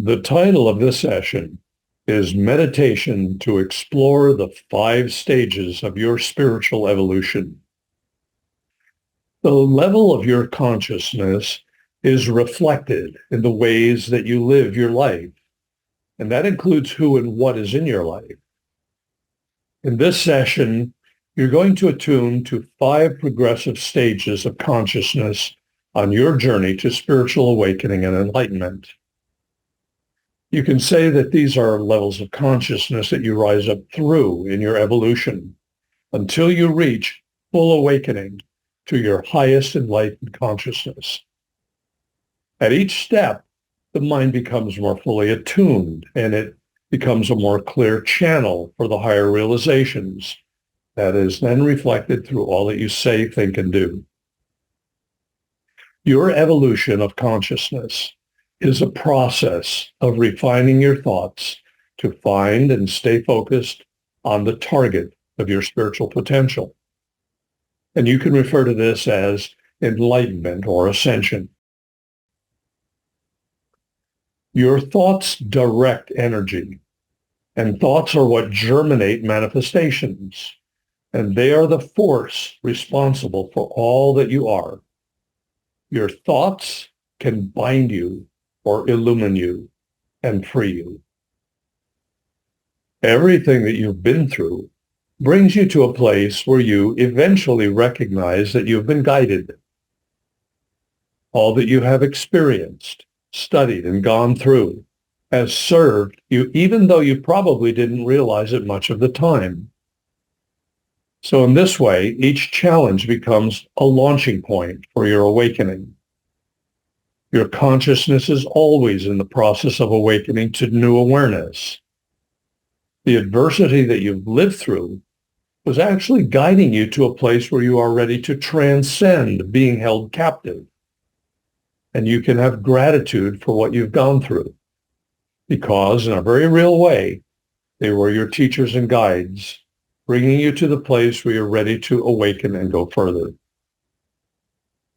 The title of this session is Meditation to Explore the 5 Stages of Your Spiritual Evolution. The level of your consciousness is reflected in the ways that you live your life, and that includes who and what is in your life. In this session, you're going to attune to 5 progressive stages of consciousness on your journey to spiritual awakening and enlightenment. You can say that these are levels of consciousness that you rise up through in your evolution until you reach full awakening to your highest enlightened consciousness. At each step, the mind becomes more fully attuned and it becomes a more clear channel for the higher realizations that is then reflected through all that you say, think, and do. Your evolution of consciousness is a process of refining your thoughts to find and stay focused on the target of your spiritual potential. And you can refer to this as enlightenment or ascension. Your thoughts direct energy, and thoughts are what germinate manifestations, and they are the force responsible for all that you are. Your thoughts can bind you or illumine you and free you. Everything that you've been through brings you to a place where you eventually recognize that you've been guided. All that you have experienced, studied, and gone through has served you, even though you probably didn't realize it much of the time. So in this way, each challenge becomes a launching point for your awakening. Your consciousness is always in the process of awakening to new awareness. The adversity that you've lived through was actually guiding you to a place where you are ready to transcend being held captive. And you can have gratitude for what you've gone through, because in a very real way, they were your teachers and guides, bringing you to the place where you're ready to awaken and go further.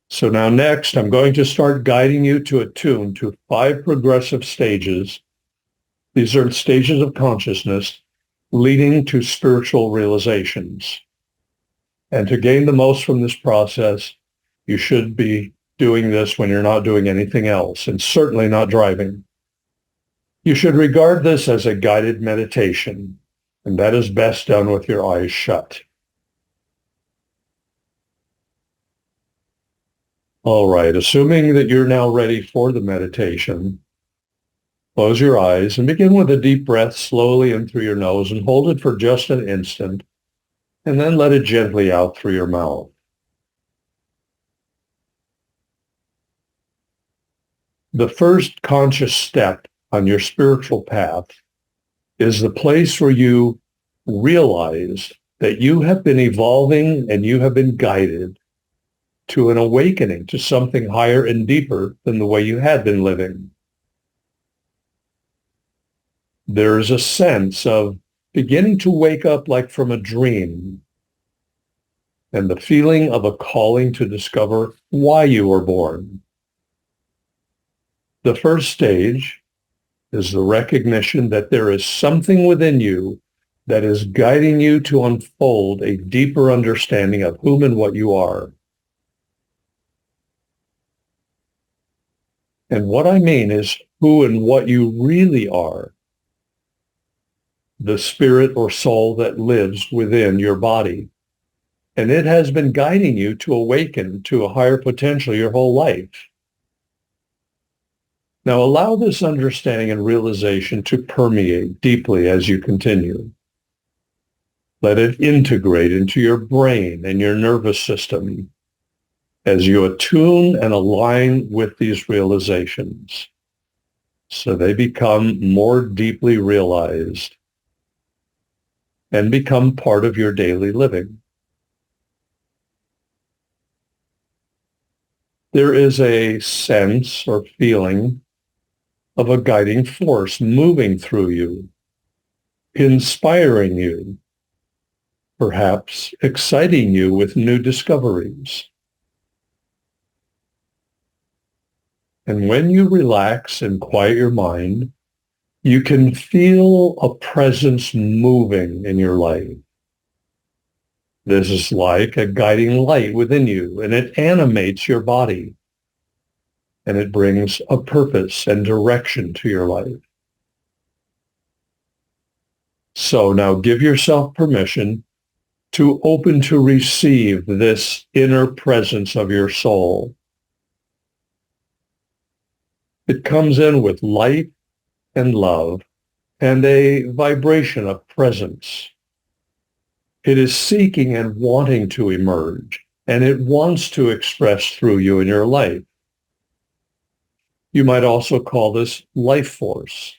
So now next, I'm going to start guiding you to attune to 5 progressive stages. These are stages of consciousness leading to spiritual realizations. And to gain the most from this process, you should be doing this when you're not doing anything else, and certainly not driving. You should regard this as a guided meditation, and that is best done with your eyes shut. All right, assuming that you're now ready for the meditation, close your eyes and begin with a deep breath slowly in through your nose and hold it for just an instant, and then let it gently out through your mouth. The first conscious step on your spiritual path is the place where you realize that you have been evolving and you have been guided to an awakening to something higher and deeper than the way you had been living. There is a sense of beginning to wake up like from a dream, and the feeling of a calling to discover why you were born. The first stage is the recognition that there is something within you that is guiding you to unfold a deeper understanding of whom and what you are. And what I mean is who and what you really are. The spirit or soul that lives within your body. And it has been guiding you to awaken to a higher potential your whole life. Now allow this understanding and realization to permeate deeply as you continue. Let it integrate into your brain and your nervous system as you attune and align with these realizations, so they become more deeply realized and become part of your daily living. There is a sense or feeling of a guiding force moving through you, inspiring you, perhaps exciting you with new discoveries. And when you relax and quiet your mind, You can feel a presence moving in your life. This is like a guiding light within you, and it animates your body, and it brings a purpose and direction to your life. So now give yourself permission to open to receive this inner presence of your soul. It comes in with light and love and a vibration of presence. It is seeking and wanting to emerge, and it wants to express through you in your life. You might also call this life force,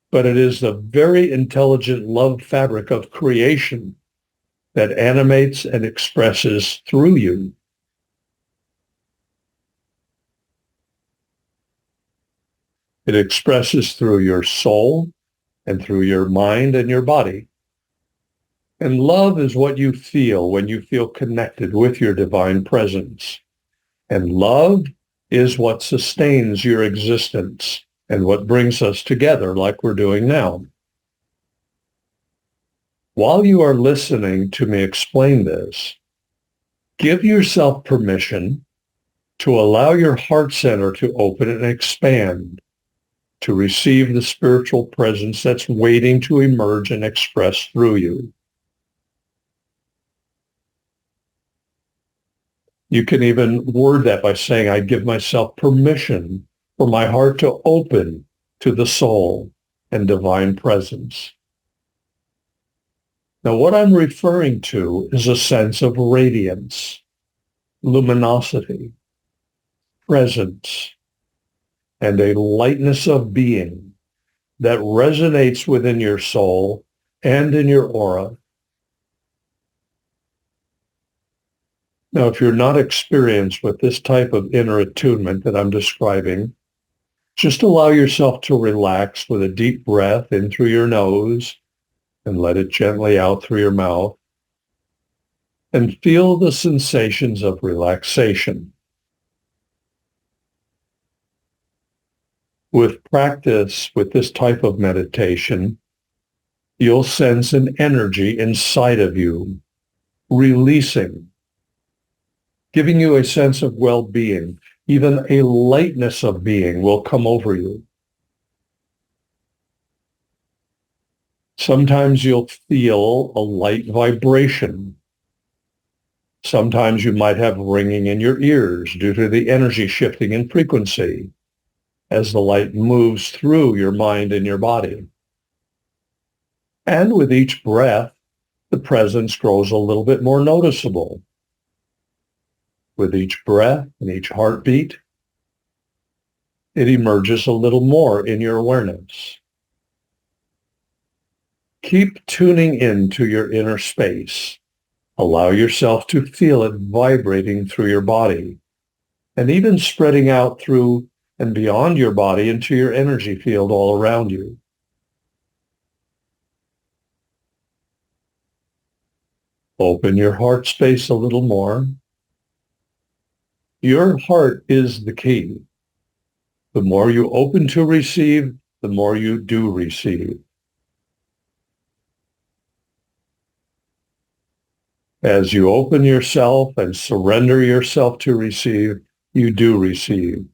but it is the very intelligent love fabric of creation that animates and expresses through you. It expresses through your soul and through your mind and your body. And love is what you feel when you feel connected with your divine presence. And love is what sustains your existence and what brings us together like we're doing now. While you are listening to me explain this, give yourself permission to allow your heart center to open and expand, to receive the spiritual presence that's waiting to emerge and express through you. You can even word that by saying, I give myself permission for my heart to open to the soul and divine presence. Now, what I'm referring to is a sense of radiance, luminosity, presence, and a lightness of being that resonates within your soul and in your aura. Now, if you're not experienced with this type of inner attunement that I'm describing, just allow yourself to relax with a deep breath in through your nose and let it gently out through your mouth. And feel the sensations of relaxation. With practice with this type of meditation, you'll sense an energy inside of you, releasing, giving you a sense of well-being. Even a lightness of being will come over you. Sometimes you'll feel a light vibration. Sometimes you might have ringing in your ears due to the energy shifting in frequency as the light moves through your mind and your body. And with each breath, the presence grows a little bit more noticeable. With each breath and each heartbeat, it emerges a little more in your awareness. Keep tuning into your inner space. Allow yourself to feel it vibrating through your body and even spreading out through and beyond your body into your energy field all around you. Open your heart space a little more. Your heart is the key. The more you open to receive, the more you do receive. As you open yourself and surrender yourself to receive, you do receive.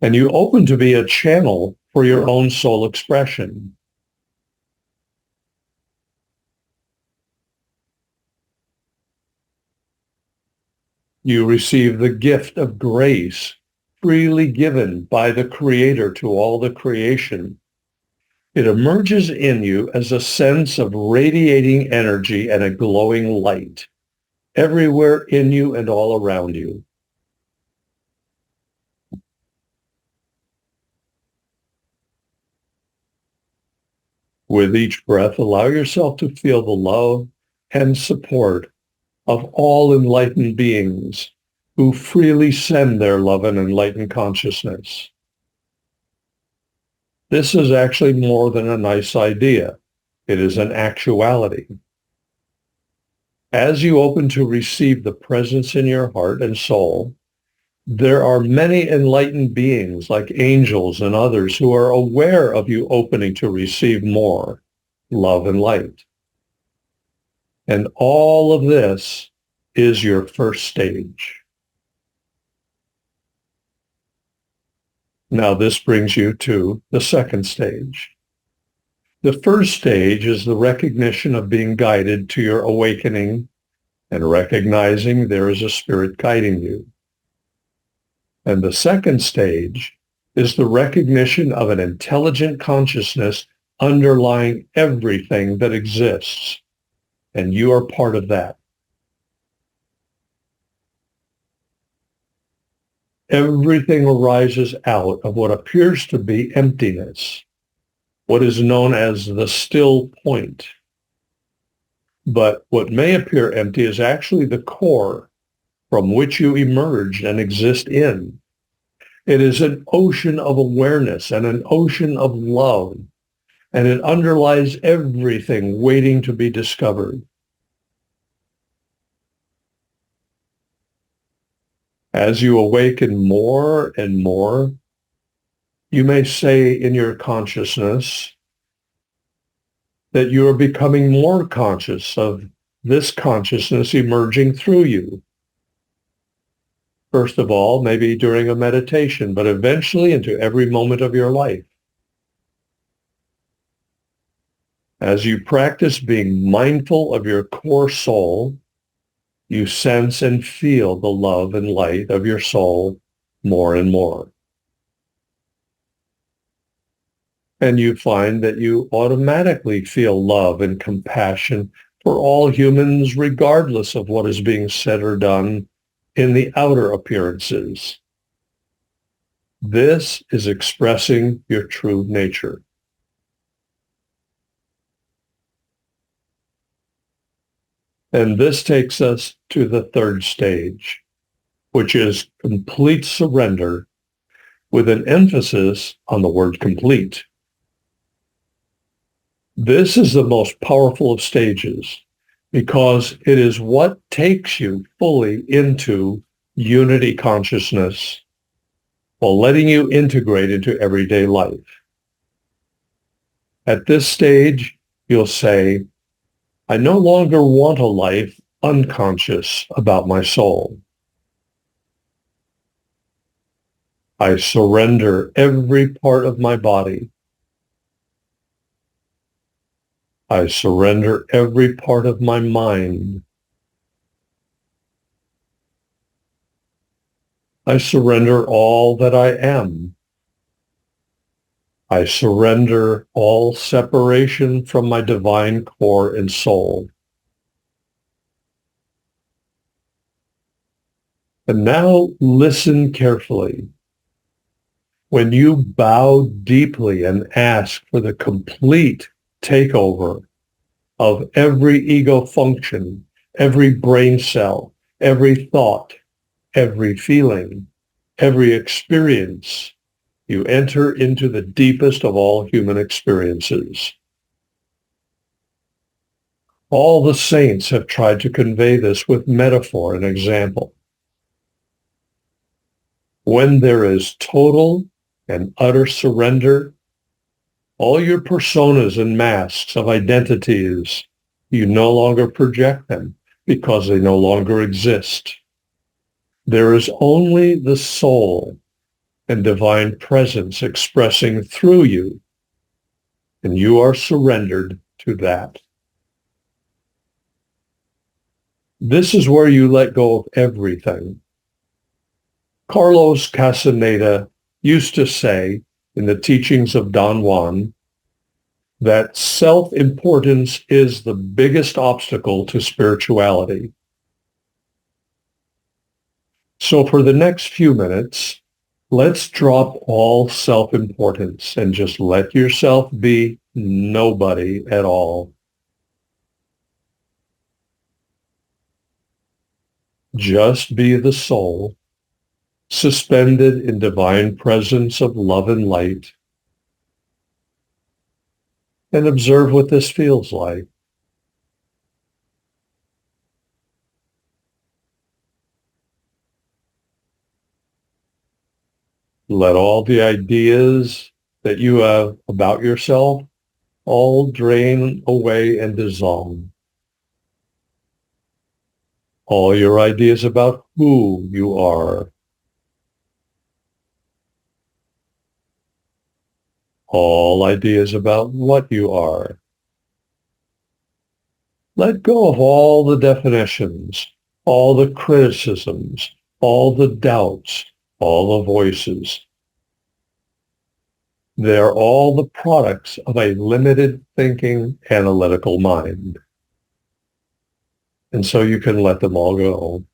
And you open to be a channel for your own soul expression. You receive the gift of grace freely given by the Creator to all the creation. It emerges in you as a sense of radiating energy and a glowing light everywhere in you and all around you. With each breath, allow yourself to feel the love and support of all enlightened beings who freely send their love and enlightened consciousness. This is actually more than a nice idea. It is an actuality. As you open to receive the presence in your heart and soul, There are many enlightened beings like angels and others who are aware of you opening to receive more love and light. And all of this is your first stage. Now this brings you to the second stage. The first stage is the recognition of being guided to your awakening and recognizing there is a spirit guiding you. And the second stage is the recognition of an intelligent consciousness underlying everything that exists. And you are part of that. Everything arises out of what appears to be emptiness, what is known as the still point. But what may appear empty is actually the core from which you emerged and exist in. It is an ocean of awareness and an ocean of love, and it underlies everything waiting to be discovered. As you awaken more and more, you may say in your consciousness that you are becoming more conscious of this consciousness emerging through you. First of all, maybe during a meditation, but eventually into every moment of your life. As you practice being mindful of your core soul, you sense and feel the love and light of your soul more and more. And you find that you automatically feel love and compassion for all humans, regardless of what is being said or done in the outer appearances. This is expressing your true nature. And this takes us to the third stage, which is complete surrender, with an emphasis on the word complete. This is the most powerful of stages because it is what takes you fully into unity consciousness while letting you integrate into everyday life. At this stage, you'll say, I no longer want a life unconscious about my soul. I surrender every part of my body. I surrender every part of my mind. I surrender all that I am. I surrender all separation from my divine core and soul. And now listen carefully. When you bow deeply and ask for the complete takeover of every ego function, every brain cell, every thought, every feeling, every experience, you enter into the deepest of all human experiences. All the saints have tried to convey this with metaphor and example. When there is total and utter surrender, all your personas and masks of identities, you no longer project them because they no longer exist. There is only the soul and divine presence expressing through you, and you are surrendered to that. This is where you let go of everything. Carlos Castaneda used to say in the teachings of Don Juan that self-importance is the biggest obstacle to spirituality. So for the next few minutes, let's drop all self-importance and just let yourself be nobody at all. Just be the soul, suspended in divine presence of love and light, and observe what this feels like. Let all the ideas that you have about yourself all drain away and dissolve. All your ideas about who you are, all ideas about what you are. Let go of all the definitions, all the criticisms, all the doubts, all the voices. They're all the products of a limited thinking, analytical mind. And so you can let them all go.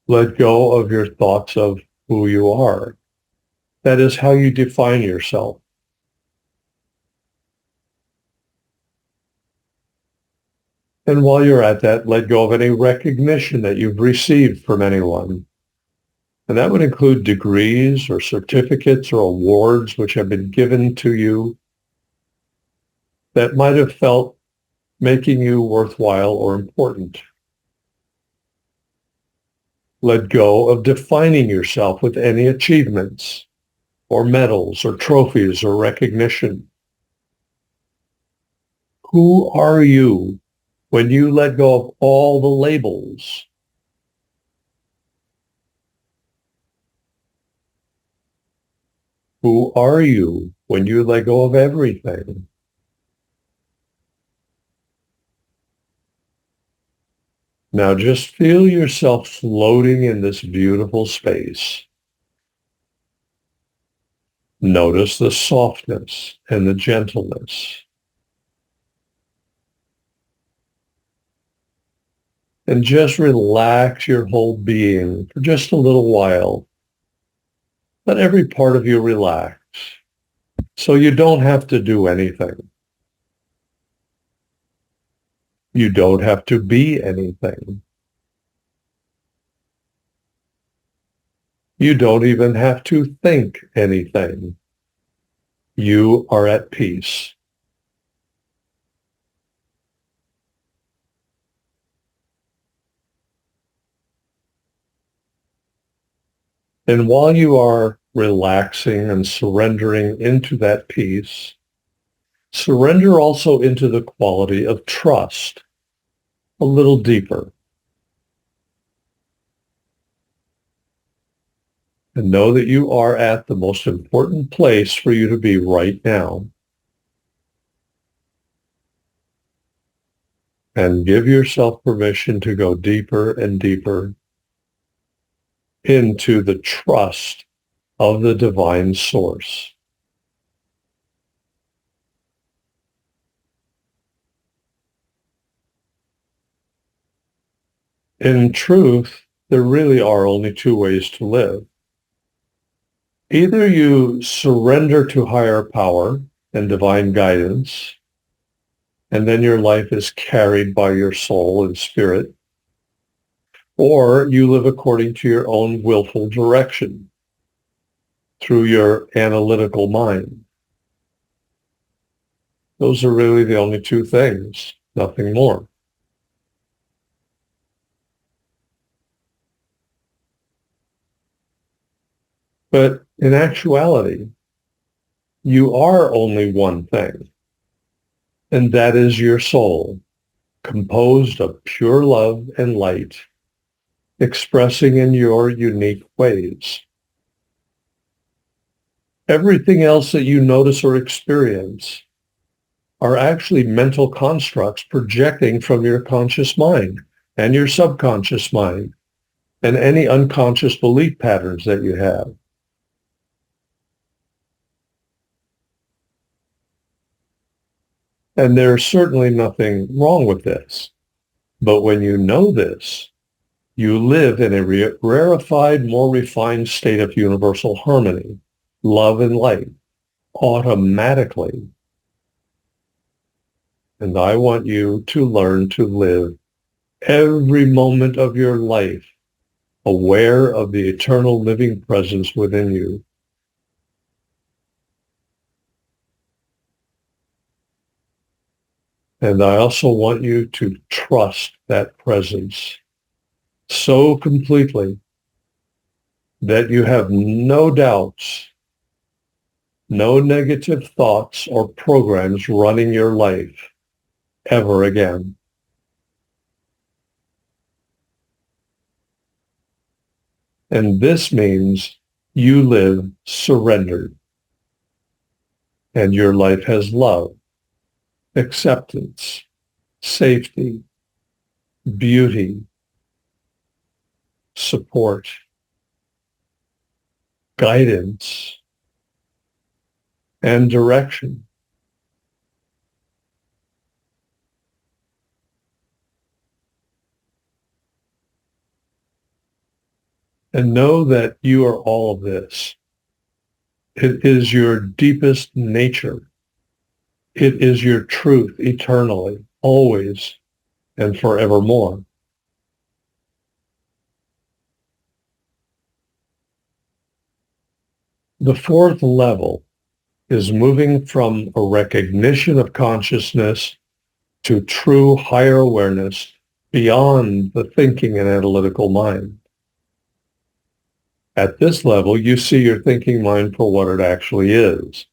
Let go of your thoughts of who you are. That is how you define yourself. And while you're at that, let go of any recognition that you've received from anyone. And that would include degrees or certificates or awards which have been given to you that might have felt making you worthwhile or important. Let go of defining yourself with any achievements or medals or trophies or recognition. Who are you when you let go of all the labels? Who are you when you let go of everything? Now just feel yourself floating in this beautiful space. Notice the softness and the gentleness. And just relax your whole being for just a little while. Let every part of you relax so you don't have to do anything. You don't have to be anything. You don't even have to think anything. You are at peace. And while you are relaxing and surrendering into that peace, surrender also into the quality of trust a little deeper. And know that you are at the most important place for you to be right now. And give yourself permission to go deeper and deeper into the trust of the divine source. In truth, there really are only two ways to live. Either you surrender to higher power and divine guidance, and then your life is carried by your soul and spirit, or you live according to your own willful direction through your analytical mind. Those are really the only two things, nothing more. But in actuality, you are only one thing, and that is your soul, composed of pure love and light, expressing in your unique ways. Everything else that you notice or experience are actually mental constructs projecting from your conscious mind and your subconscious mind and any unconscious belief patterns that you have. And there's certainly nothing wrong with this. But when you know this, you live in a rarefied, more refined state of universal harmony, love and light, automatically. And I want you to learn to live every moment of your life aware of the eternal living presence within you. And I also want you to trust that presence so completely that you have no doubts, no negative thoughts or programs running your life ever again. And this means you live surrendered, and your life has love, acceptance, safety, beauty, support, guidance, and direction. And know that you are all of this. It is your deepest nature. It is your truth eternally, always, and forevermore. The fourth level is moving from a recognition of consciousness to true higher awareness beyond the thinking and analytical mind. At this level, you see your thinking mind for what it actually is.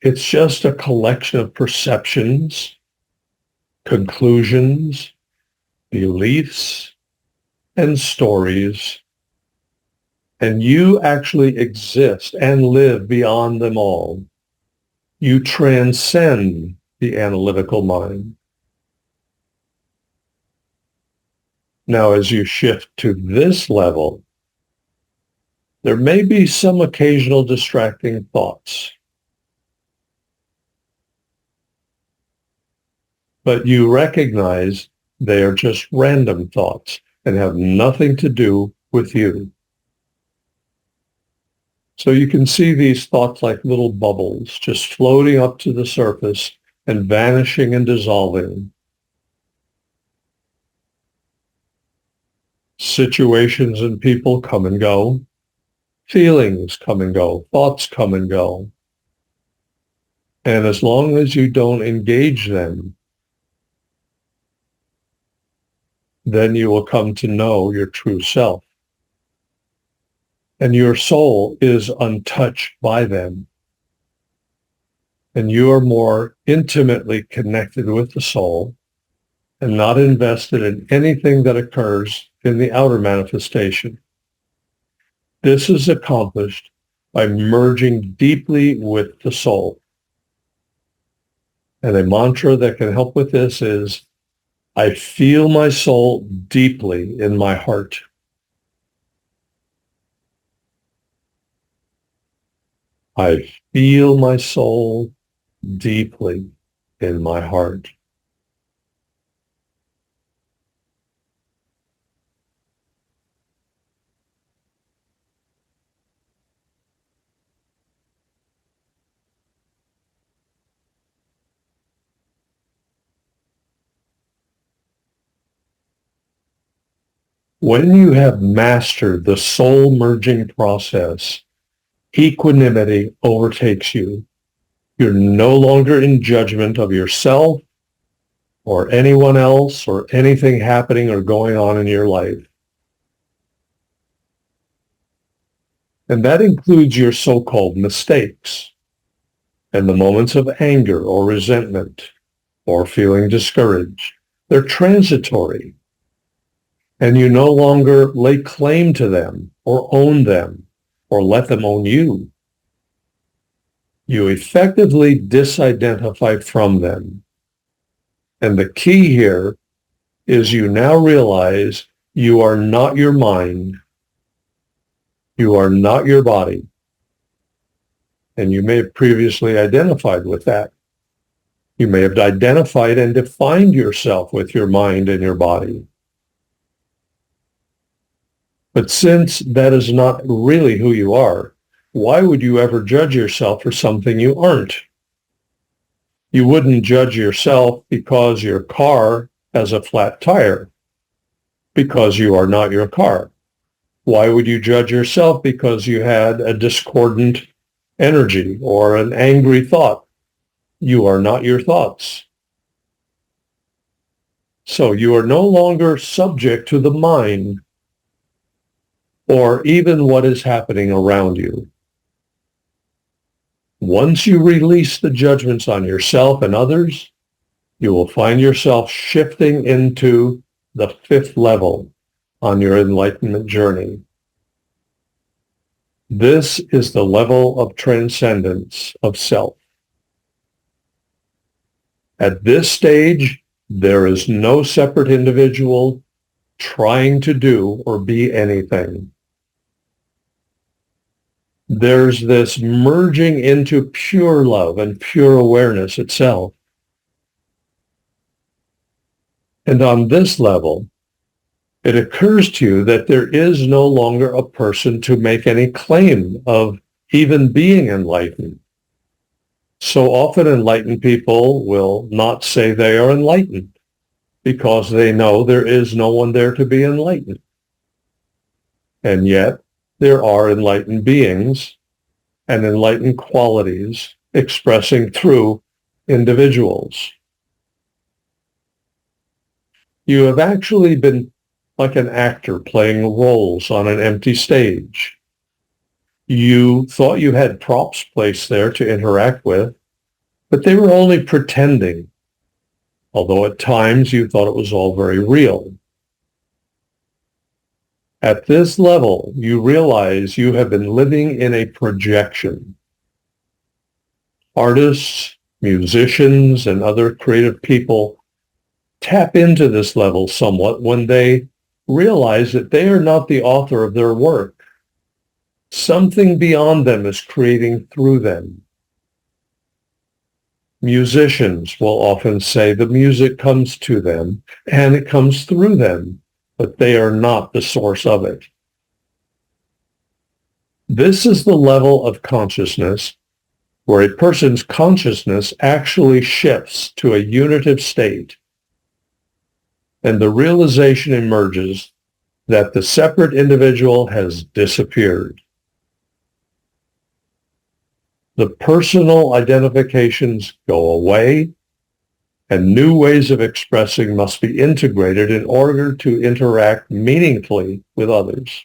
It's just a collection of perceptions, conclusions, beliefs, and stories, and you actually exist and live beyond them all. You transcend the analytical mind. Now, as you shift to this level, there may be some occasional distracting thoughts, but you recognize they are just random thoughts and have nothing to do with you. So you can see these thoughts like little bubbles just floating up to the surface and vanishing and dissolving. Situations and people come and go. Feelings come and go. Thoughts come and go. And as long as you don't engage them, then you will come to know your true self. And your soul is untouched by them. And you are more intimately connected with the soul and not invested in anything that occurs in the outer manifestation. This is accomplished by merging deeply with the soul. And a mantra that can help with this is, I feel my soul deeply in my heart. I feel my soul deeply in my heart. When you have mastered the soul merging process, equanimity overtakes you. You're no longer in judgment of yourself or anyone else or anything happening or going on in your life. And that includes your so-called mistakes and the moments of anger or resentment or feeling discouraged. They're transitory, and you no longer lay claim to them or own them or let them own you. You effectively disidentify from them. And the key here is you now realize you are not your mind. You are not your body. And you may have previously identified with that. You may have identified and defined yourself with your mind and your body. But since that is not really who you are, why would you ever judge yourself for something you aren't? You wouldn't judge yourself because your car has a flat tire, because you are not your car. Why would you judge yourself because you had a discordant energy or an angry thought? You are not your thoughts. So you are no longer subject to the mind or even what is happening around you. Once you release the judgments on yourself and others, you will find yourself shifting into the fifth level on your enlightenment journey. This is the level of transcendence of self. At this stage, there is no separate individual trying to do or be anything. There's this merging into pure love and pure awareness itself. And on this level, it occurs to you that there is no longer a person to make any claim of even being enlightened. So often enlightened people will not say they are enlightened because they know there is no one there to be enlightened. And yet there are enlightened beings and enlightened qualities expressing through individuals. You have actually been like an actor playing roles on an empty stage. You thought you had props placed there to interact with, but they were only pretending, although at times you thought it was all very real. At this level, you realize you have been living in a projection. Artists, musicians, and other creative people tap into this level somewhat when they realize that they are not the author of their work. Something beyond them is creating through them. Musicians will often say the music comes to them and it comes through them, but they are not the source of it. This is the level of consciousness where a person's consciousness actually shifts to a unitive state, and the realization emerges that the separate individual has disappeared. The personal identifications go away, and new ways of expressing must be integrated in order to interact meaningfully with others.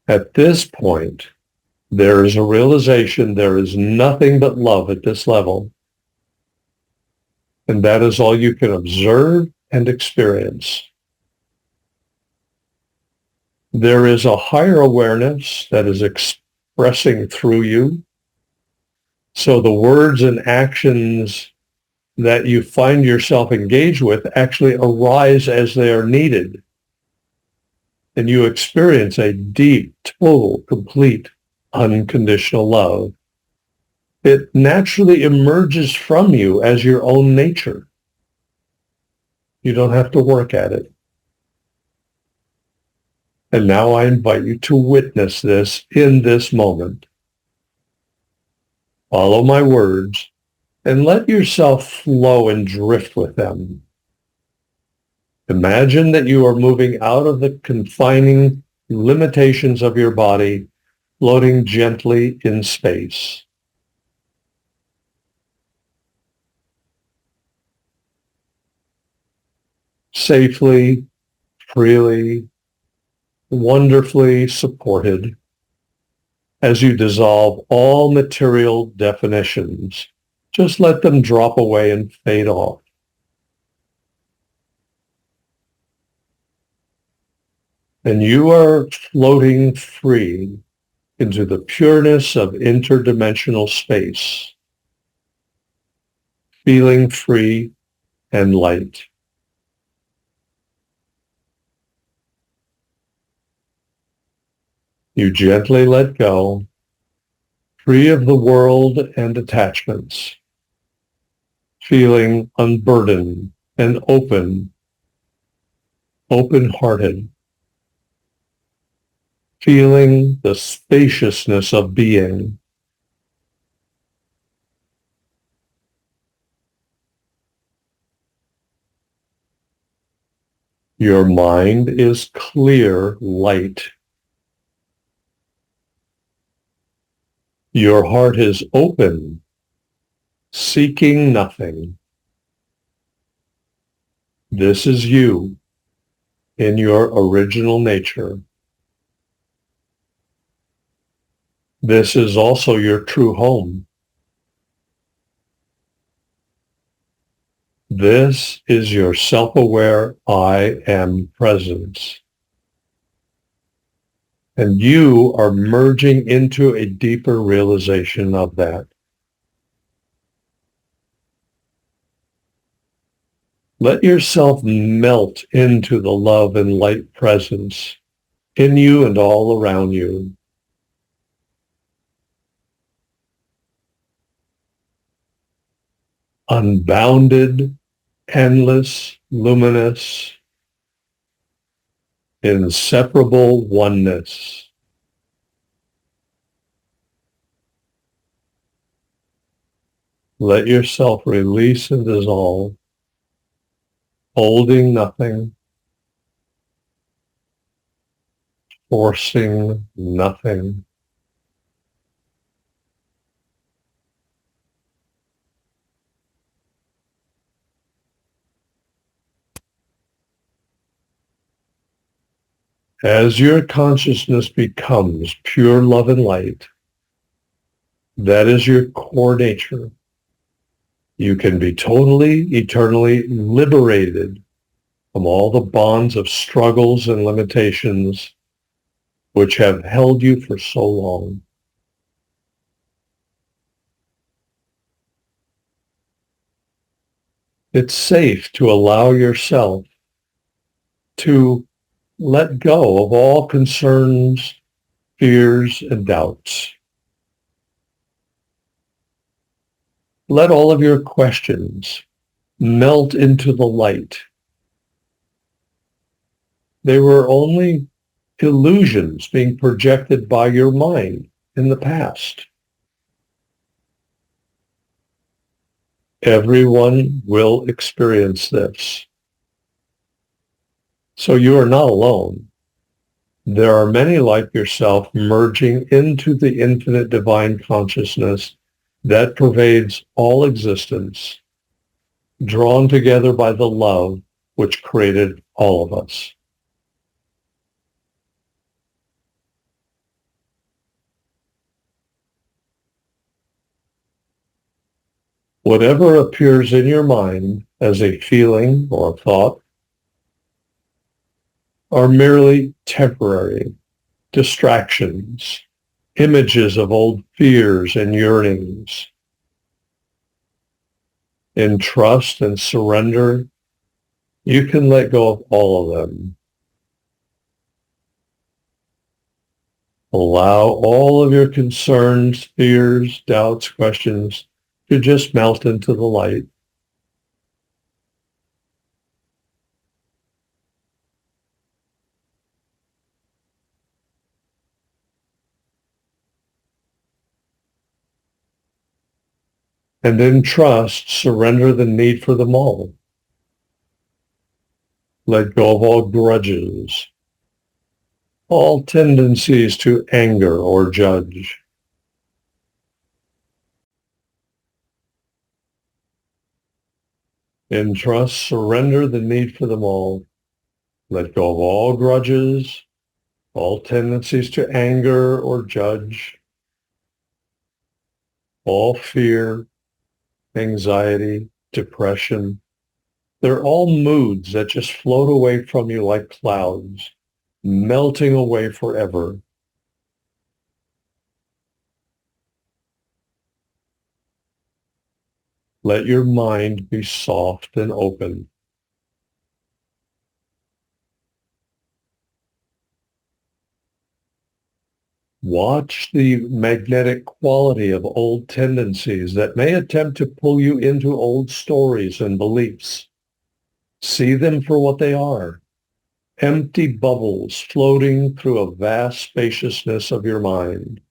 At this point, there is a realization there is nothing but love at this level, and that is all you can observe and experience. There is a higher awareness that is expressing through you, so the words and actions that you find yourself engaged with actually arise as they are needed, and you experience a deep, total, complete, unconditional love. It naturally emerges from you as your own nature. You don't have to work at it. And now I invite you to witness this in this moment. Follow my words and let yourself flow and drift with them. Imagine that you are moving out of the confining limitations of your body, floating gently in space. Safely, freely, wonderfully supported as you dissolve all material definitions. Just let them drop away and fade off. And you are floating free into the pureness of interdimensional space, feeling free and light. You gently let go, free of the world and attachments, feeling unburdened and open-hearted, feeling the spaciousness of being. Your mind is clear light. Your heart is open seeking nothing. This is you in your original nature. This is also your true home. This is your self-aware I am presence. And you are merging into a deeper realization of that. Let yourself melt into the love and light presence in you and all around you. Unbounded, endless, luminous, inseparable oneness. Let yourself release and dissolve, holding nothing, forcing nothing. As your consciousness becomes pure love and light, that is your core nature. You can be totally, eternally liberated from all the bonds of struggles and limitations which have held you for so long. It's safe to allow yourself to let go of all concerns, fears, and doubts. Let all of your questions melt into the light. They were only illusions being projected by your mind in the past. Everyone will experience this. So you are not alone. There are many like yourself merging into the infinite divine consciousness that pervades all existence, drawn together by the love which created all of us. Whatever appears in your mind as a feeling or a thought are merely temporary distractions, images of old fears and yearnings. In trust and surrender, you can let go of all of them. Allow all of your concerns, fears, doubts, questions to just melt into the light. And in trust, surrender the need for them all. Let go of all grudges, all tendencies to anger or judge. In trust, surrender the need for them all. Let go of all grudges, all tendencies to anger or judge, all fear, anxiety, depression. They're all moods that just float away from you like clouds, melting away forever. Let your mind be soft and open. Watch the magnetic quality of old tendencies that may attempt to pull you into old stories and beliefs. See them for what they are, empty bubbles floating through a vast spaciousness of your mind,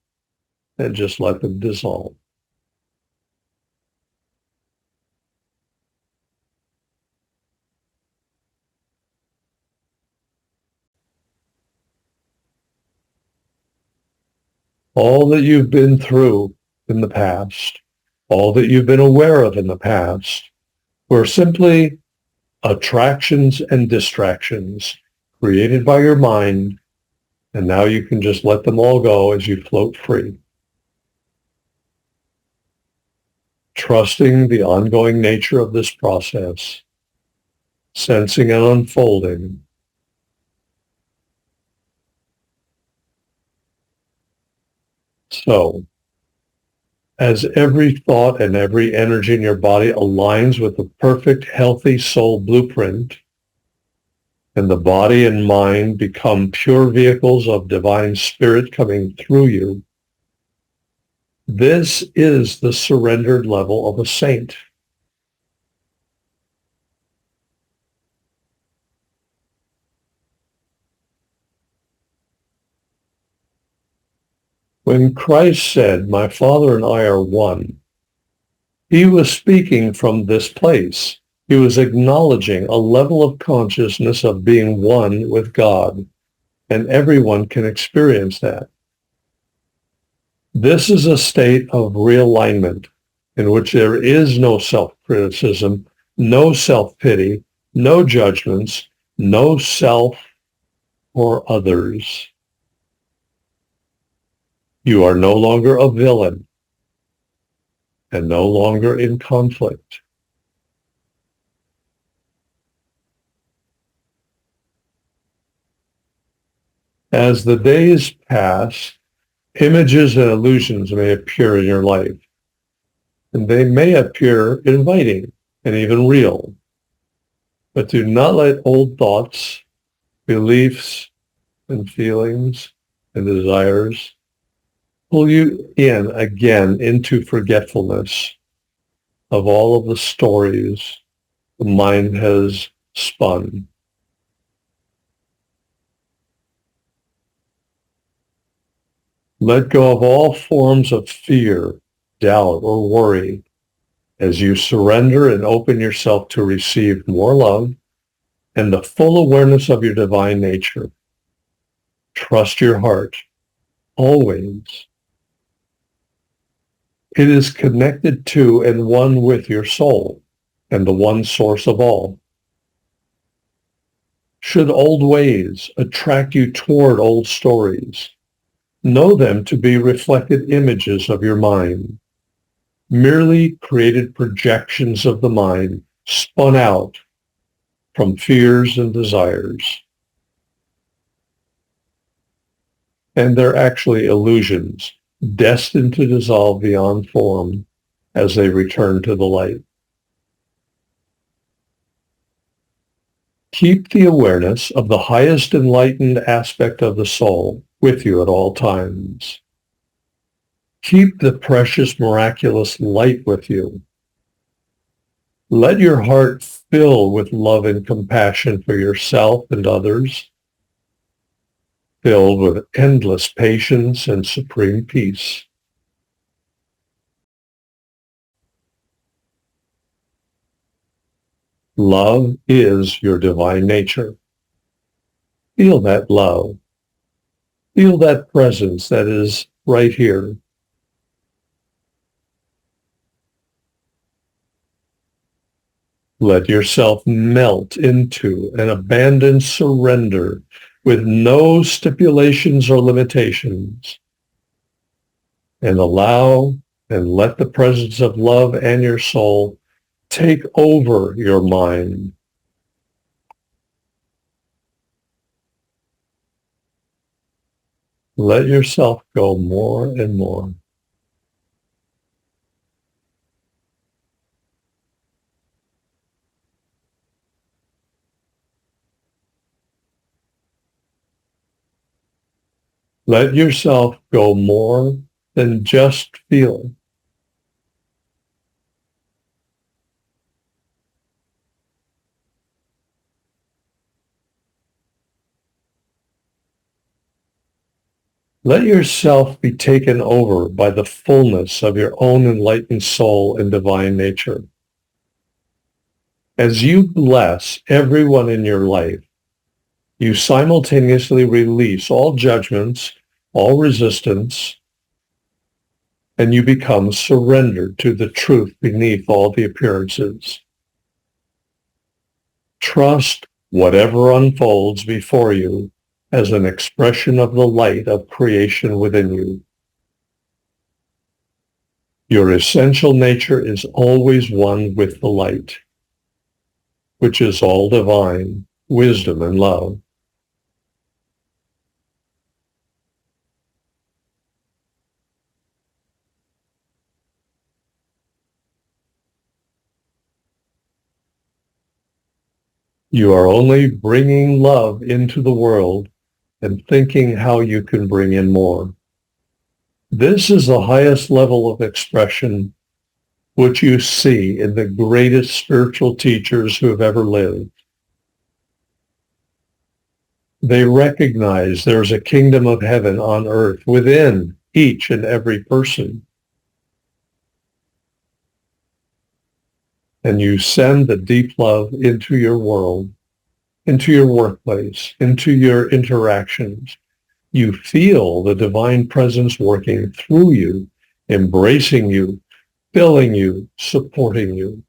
and just let them dissolve. All that you've been through in the past, All that you've been aware of in the past were simply attractions and distractions created by your mind, and now you can just let them all go as you float free, trusting the ongoing nature of this process, sensing and unfolding. So, as every thought and every energy in your body aligns with the perfect, healthy soul blueprint, and the body and mind become pure vehicles of divine spirit coming through you, this is the surrendered level of a saint. When Christ said, "My Father and I are one," he was speaking from this place. He was acknowledging a level of consciousness of being one with God, and everyone can experience that. This is a state of realignment in which there is no self-criticism, no self-pity, no judgments, no self or others. You are no longer a villain and no longer in conflict. As the days pass, images and illusions may appear in your life, and they may appear inviting and even real. But do not let old thoughts, beliefs, and feelings and desires pull you in again into forgetfulness of all of the stories the mind has spun. Let go of all forms of fear, doubt, or worry as you surrender and open yourself to receive more love and the full awareness of your divine nature. Trust your heart, always. It is connected to and one with your soul and the one source of all. Should old ways attract you toward old stories, know them to be reflected images of your mind, merely created projections of the mind spun out from fears and desires. And they're actually illusions destined to dissolve beyond form as they return to the light. Keep the awareness of the highest enlightened aspect of the soul with you at all times. Keep the precious, miraculous light with you. Let your heart fill with love and compassion for yourself and others, filled with endless patience and supreme peace. Love is your divine nature. Feel that love. Feel that presence that is right here. Let yourself melt into an abandoned surrender with no stipulations or limitations, and allow and let the presence of love and your soul take over your mind. Let yourself go more and more. Let yourself go more than just feeling. Let yourself be taken over by the fullness of your own enlightened soul and divine nature. As you bless everyone in your life, you simultaneously release all judgments, all resistance, and you become surrendered to the truth beneath all the appearances. Trust whatever unfolds before you as an expression of the light of creation within you. Your essential nature is always one with the light, which is all divine, wisdom, and love. You are only bringing love into the world and thinking how you can bring in more. This is the highest level of expression which you see in the greatest spiritual teachers who have ever lived. They recognize there's a kingdom of heaven on earth within each and every person. And you send the deep love into your world, into your workplace, into your interactions. You feel the divine presence working through you, embracing you, filling you, supporting you.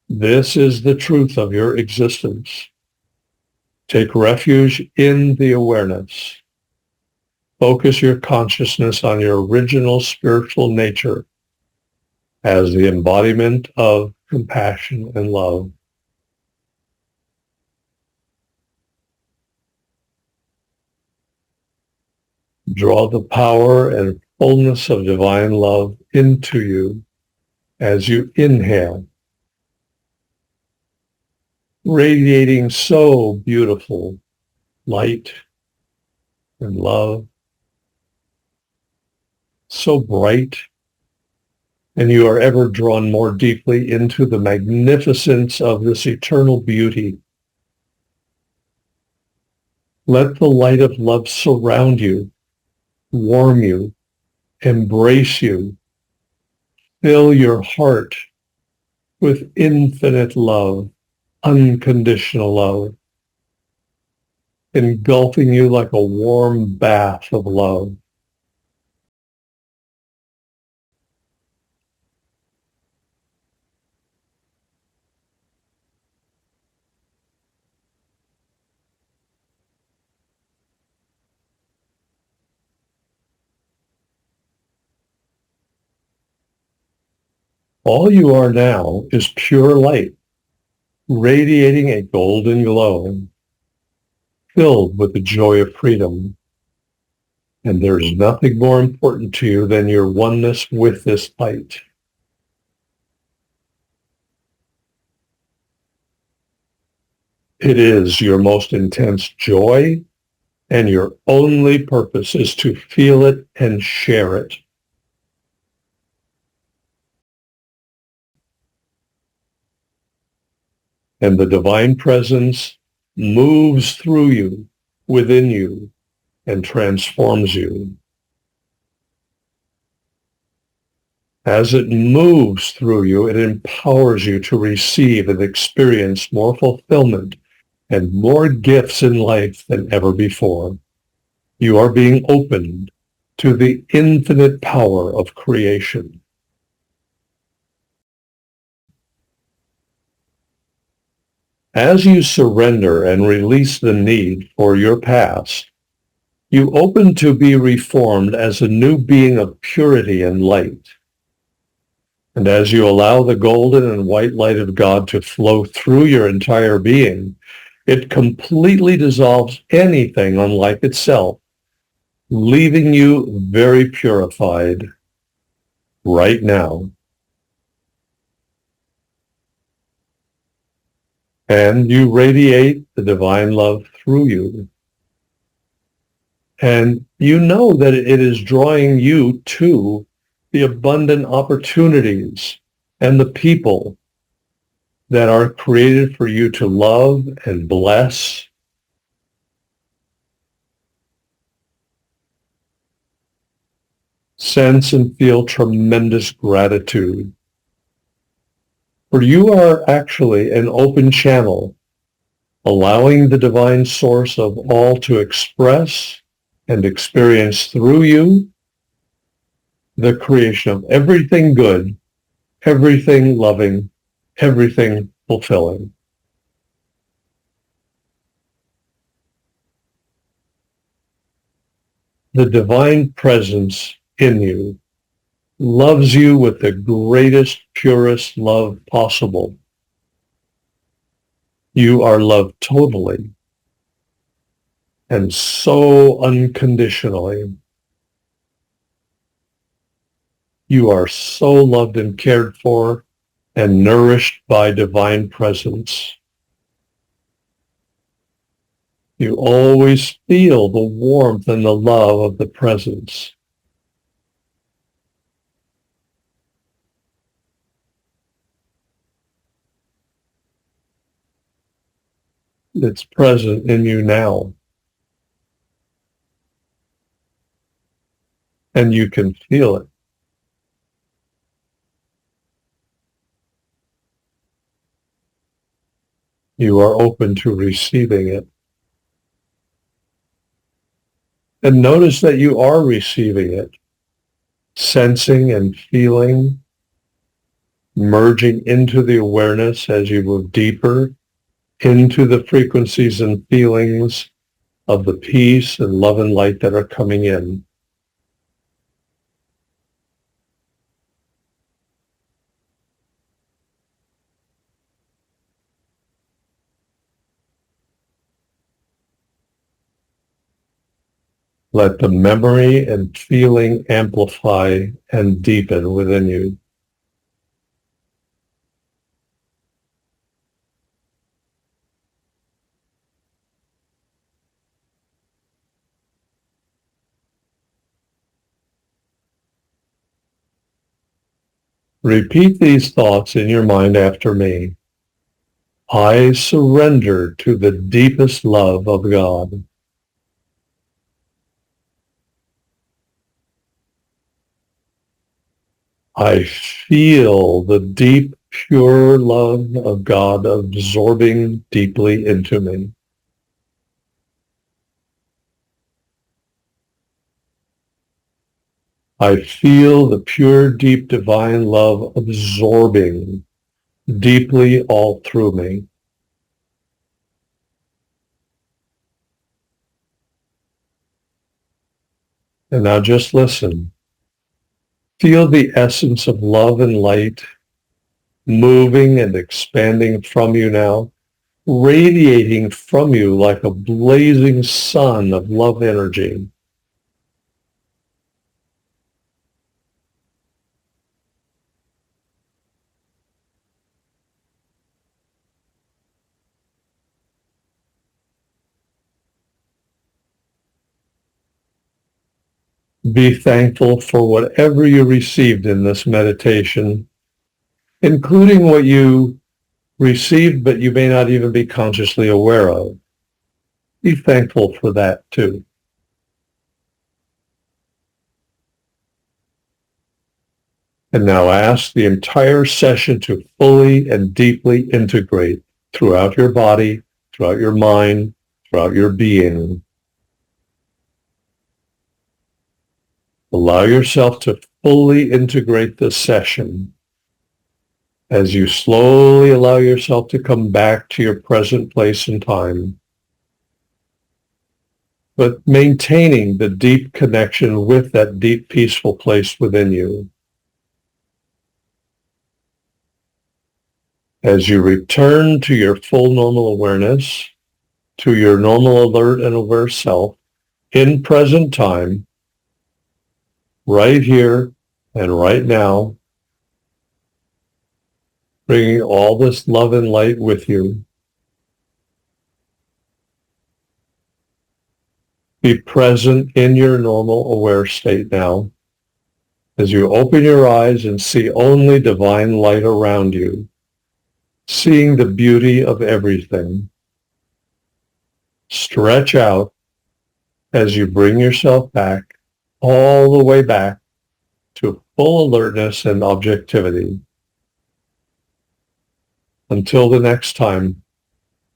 This is the truth of your existence. Take refuge in the awareness. Focus your consciousness on your original spiritual nature as the embodiment of compassion and love. Draw the power and fullness of divine love into you as you inhale, radiating so beautiful light and love, so bright, and you are ever drawn more deeply into the magnificence of this eternal beauty. Let the light of love surround you, warm you, embrace you, fill your heart with infinite love, unconditional love, engulfing you like a warm bath of love. All you are now is pure light, radiating a golden glow, filled with the joy of freedom. And there is nothing more important to you than your oneness with this light. It is your most intense joy, and your only purpose is to feel it and share it. And the divine presence moves through you, within you, and transforms you. As it moves through you, it empowers you to receive and experience more fulfillment and more gifts in life than ever before. You are being opened to the infinite power of creation. As you surrender and release the need for your past, you open to be reformed as a new being of purity and light. And as you allow the golden and white light of God to flow through your entire being, it completely dissolves anything unlike itself, leaving you very purified right now. And you radiate the divine love through you. And you know that it is drawing you to the abundant opportunities and the people that are created for you to love and bless. Sense and feel tremendous gratitude. For you are actually an open channel allowing the divine source of all to express and experience through you the creation of everything good, everything loving, everything fulfilling. The divine presence in you loves you with the greatest, purest love possible. You are loved totally and so unconditionally. You are so loved and cared for and nourished by divine presence. You always feel the warmth and the love of the presence. It's present in you now. And you can feel it. You are open to receiving it. And notice that you are receiving it, sensing and feeling, merging into the awareness as you move deeper into the frequencies and feelings of the peace and love and light that are coming in. Let the memory and feeling amplify and deepen within you. Repeat these thoughts in your mind after me. I surrender to the deepest love of God. I feel the deep, pure love of God absorbing deeply into me. I feel the pure, deep, divine love absorbing deeply all through me. And now just listen. Feel the essence of love and light moving and expanding from you now, radiating from you like a blazing sun of love energy. Be thankful for whatever you received in this meditation, including what you received but you may not even be consciously aware of. Be thankful for that too. And now ask the entire session to fully and deeply integrate throughout your body, throughout your mind, throughout your being. Allow yourself to fully integrate this session as you slowly allow yourself to come back to your present place and time, but maintaining the deep connection with that deep, peaceful place within you. As you return to your full normal awareness, to your normal alert and aware self, in present time, right here and right now, bringing all this love and light with you. Be present in your normal aware state now as you open your eyes and see only divine light around you, seeing the beauty of everything. Stretch out as you bring yourself back, all the way back to full alertness and objectivity. Until the next time,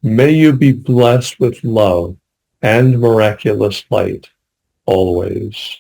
May you be blessed with love and miraculous light always.